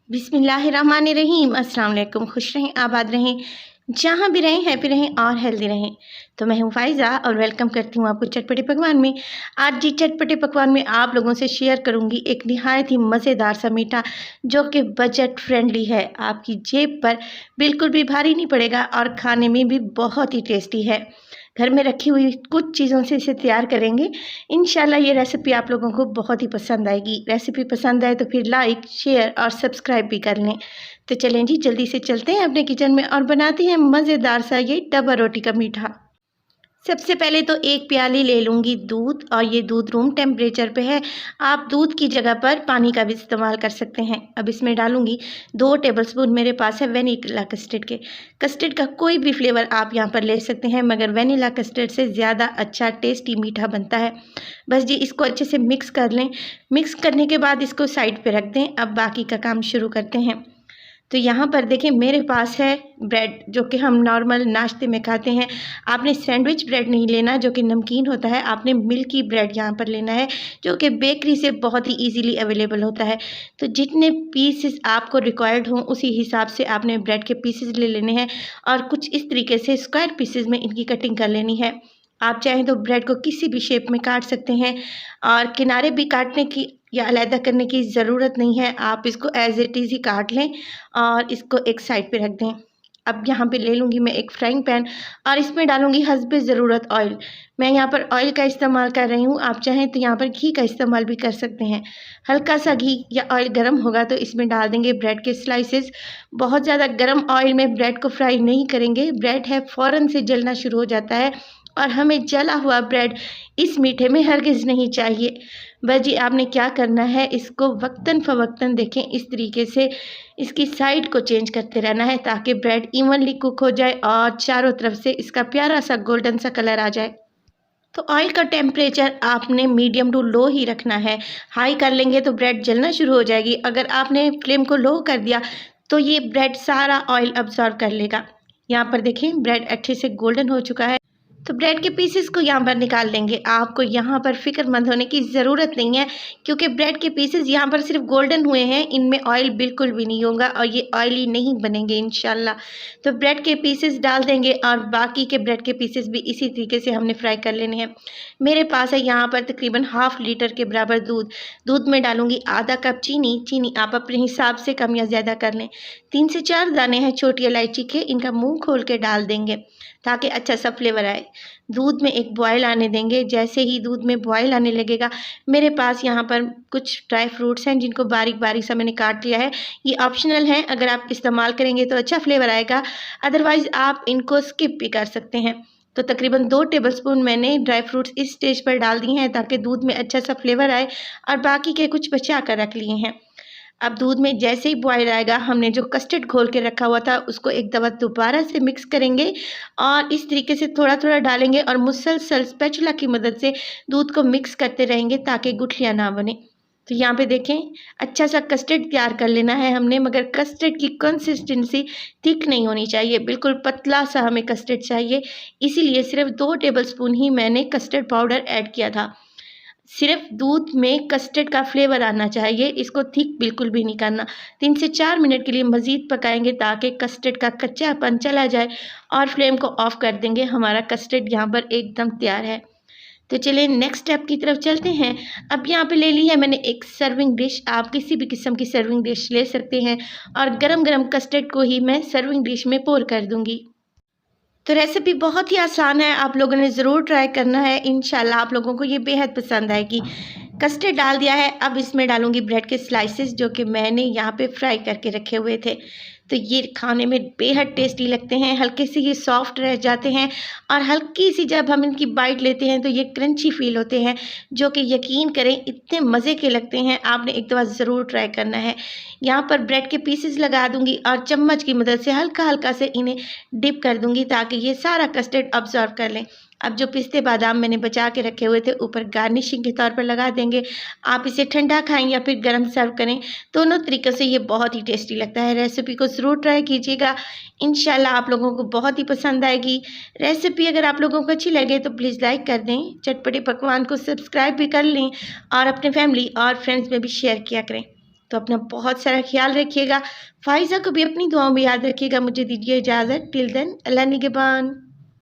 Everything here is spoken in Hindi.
बिस्मिल्लाहिर्रहमानिर्रहीम। अस्सलाम वालेकुम। खुश रहें, आबाद रहें, जहाँ भी रहें हैप्पी रहें और हेल्दी रहें। तो मैं हूँ फ़ाइज़ा और वेलकम करती हूँ आपको चटपटे पकवान में। आज जी चटपटे पकवान में आप लोगों से शेयर करूँगी एक निहायत ही मज़ेदार सा मीठा जो कि बजट फ्रेंडली है, आपकी जेब पर बिल्कुल भी भारी नहीं पड़ेगा और खाने में भी बहुत ही टेस्टी है। घर में रखी हुई कुछ चीज़ों से इसे तैयार करेंगे। इंशाल्लाह ये रेसिपी आप लोगों को बहुत ही पसंद आएगी। रेसिपी पसंद आए तो फिर लाइक, शेयर और सब्सक्राइब भी कर लें। तो चलें जी जल्दी से चलते हैं अपने किचन में और बनाते हैं मज़ेदार सा ये डबल रोटी का मीठा। सबसे पहले तो एक प्याली ले लूँगी दूध और ये दूध रूम टेम्परेचर पे है। आप दूध की जगह पर पानी का भी इस्तेमाल कर सकते हैं। अब इसमें डालूँगी 2 टेबलस्पून मेरे पास है वेनिला कस्टर्ड के। कस्टर्ड का कोई भी फ्लेवर आप यहाँ पर ले सकते हैं, मगर वेनिला कस्टर्ड से ज़्यादा अच्छा टेस्टी मीठा बनता है। बस जी इसको अच्छे से मिक्स कर लें। मिक्स करने के बाद इसको साइड पे रख दें। अब बाकी का काम शुरू करते हैं। तो यहाँ पर देखें मेरे पास है ब्रेड जो कि हम नॉर्मल नाश्ते में खाते हैं। आपने सैंडविच ब्रेड नहीं लेना जो कि नमकीन होता है, आपने मिल्की ब्रेड यहाँ पर लेना है जो कि बेकरी से बहुत ही इजीली अवेलेबल होता है। तो जितने पीसेस आपको रिक्वायर्ड हों उसी हिसाब से आपने ब्रेड के पीसेस ले लेने हैं और कुछ इस तरीके से स्क्वायर पीसेस में इनकी कटिंग कर लेनी है। आप चाहें तो ब्रेड को किसी भी शेप में काट सकते हैं और किनारे भी काटने की या अलहदा करने की ज़रूरत नहीं है। आप इसको एज़ इट इज़ ही काट लें और इसको एक साइड पे रख दें। अब यहाँ पे ले लूँगी मैं एक फ्राइंग पैन और इसमें डालूँगी हस्बे ज़रूरत ऑयल। मैं यहाँ पर ऑयल का इस्तेमाल कर रही हूँ, आप चाहें तो यहाँ पर घी का इस्तेमाल भी कर सकते हैं। हल्का सा घी या ऑयल गर्म होगा तो इसमें डाल देंगे ब्रेड के स्लाइसेस। बहुत ज़्यादा गर्म ऑयल में ब्रेड को फ्राई नहीं करेंगे, ब्रेड है फ़ौरन से जलना शुरू हो जाता है और हमें जला हुआ ब्रेड इस मीठे में हरगिज़ नहीं चाहिए। बस जी आपने क्या करना है, इसको वक्तन फ़वक्तन देखें इस तरीके से इसकी साइड को चेंज करते रहना है ताकि ब्रेड इवनली कुक हो जाए और चारों तरफ से इसका प्यारा सा गोल्डन सा कलर आ जाए। तो ऑयल का टेम्परेचर आपने मीडियम टू लो ही रखना है। हाई कर लेंगे तो ब्रेड जलना शुरू हो जाएगी। अगर आपने फ्लेम को लो कर दिया तो ये ब्रेड सारा ऑयल अब्जॉर्ब कर लेगा। यहाँ पर देखें ब्रेड अच्छे से गोल्डन हो चुका है। तो ब्रेड के पीसेस को यहाँ पर निकाल लेंगे। आपको यहाँ पर फ़िक्रमंद होने की ज़रूरत नहीं है क्योंकि ब्रेड के पीसेस यहाँ पर सिर्फ गोल्डन हुए हैं, इनमें ऑयल बिल्कुल भी नहीं होगा और ये ऑयली नहीं बनेंगे इंशाल्लाह। तो ब्रेड के पीसेस डाल देंगे और बाकी के ब्रेड के पीसेस भी इसी तरीके से हमने फ्राई कर लेने हैं। मेरे पास है यहाँ पर तकरीबन हाफ़ लीटर के बराबर दूध। दूध में डालूँगी आधा कप चीनी। चीनी आप अपने हिसाब से कम या ज़्यादा कर लें। 3 से 4 दाने हैं छोटी इलायची के, इनका मुँह खोल के डाल देंगे ताकि अच्छा सा फ्लेवर आए। दूध में एक बॉयल आने देंगे। जैसे ही दूध में बॉयल आने लगेगा, मेरे पास यहाँ पर कुछ ड्राई फ्रूट्स हैं जिनको बारीक बारीक सा मैंने काट लिया है। ये ऑप्शनल हैं, अगर आप इस्तेमाल करेंगे तो अच्छा फ्लेवर आएगा, अदरवाइज़ आप इनको स्किप भी कर सकते हैं। तो तकरीबन 2 टेबलस्पून मैंने ड्राई फ्रूट्स इस स्टेज पर डाल दिए हैं ताकि दूध में अच्छा सा फ्लेवर आए और बाकी के कुछ बचा कर रख लिए हैं। अब दूध में जैसे ही बॉयल आएगा, हमने जो कस्टर्ड घोल के रखा हुआ था उसको एक दफ़ा दोबारा से मिक्स करेंगे और इस तरीके से थोड़ा-थोड़ा डालेंगे और मुसलसल स्पैचुला की मदद से दूध को मिक्स करते रहेंगे ताकि गुठलियाँ ना बने। तो यहाँ पे देखें अच्छा सा कस्टर्ड तैयार कर लेना है हमने, मगर कस्टर्ड की कंसिस्टेंसी थिक नहीं होनी चाहिए, बिल्कुल पतला सा हमें कस्टर्ड चाहिए। इसीलिए सिर्फ 2 टेबलस्पून ही मैंने कस्टर्ड पाउडर ऐड किया था। सिर्फ दूध में कस्टर्ड का फ्लेवर आना चाहिए, इसको थिक बिल्कुल भी नहीं करना। 3 से 4 मिनट के लिए मज़ीद पकाएंगे ताकि कस्टर्ड का कच्चापन चला जाए और फ्लेम को ऑफ़ कर देंगे। हमारा कस्टर्ड यहाँ पर एकदम तैयार है। तो चलिए नेक्स्ट स्टेप की तरफ चलते हैं। अब यहाँ पे ले ली है मैंने एक सर्विंग डिश। आप किसी भी किस्म की सर्विंग डिश ले सकते हैं और गरम-गरम कस्टर्ड को ही मैं सर्विंग डिश में पोर कर दूँगी। तो रेसिपी बहुत ही आसान है, आप लोगों ने ज़रूर ट्राई करना है, इंशाल्लाह आप लोगों को ये बेहद पसंद आएगी। कस्टर्ड डाल दिया है, अब इसमें डालूँगी ब्रेड के स्लाइसेस जो कि मैंने यहाँ पे फ्राई करके रखे हुए थे। तो ये खाने में बेहद टेस्टी लगते हैं, हल्के से ये सॉफ्ट रह जाते हैं और हल्की सी जब हम इनकी बाइट लेते हैं तो ये क्रंची फ़ील होते हैं जो कि यकीन करें इतने मज़े के लगते हैं। आपने एक दफ़ा ज़रूर ट्राई करना है। यहाँ पर ब्रेड के पीसेस लगा दूँगी और चम्मच की मदद से हल्का-हल्का से इन्हें डिप कर दूँगी ताकि ये सारा कस्टर्ड अब्ज़ॉर्ब कर लें। अब जो पिस्ते बादाम मैंने बचा के रखे हुए थे ऊपर गार्निशिंग के तौर पर लगा देंगे। आप इसे ठंडा खाएँ या फिर गरम सर्व करें, दोनों तरीक़ों से ये बहुत ही टेस्टी लगता है। रेसिपी को ज़रूर ट्राई कीजिएगा, इंशाल्लाह आप लोगों को बहुत ही पसंद आएगी। रेसिपी अगर आप लोगों को अच्छी लगे तो प्लीज़ लाइक कर दें, चटपटे पकवान को सब्सक्राइब भी कर लें और अपने फैमिली और फ्रेंड्स में भी शेयर किया करें। तो अपना बहुत सारा ख्याल रखिएगा। फ़ाइज़ा को भी अपनी दुआओं में याद रखिएगा। मुझे दीजिए इजाज़त। टिल देन अल्लाह निगहबान।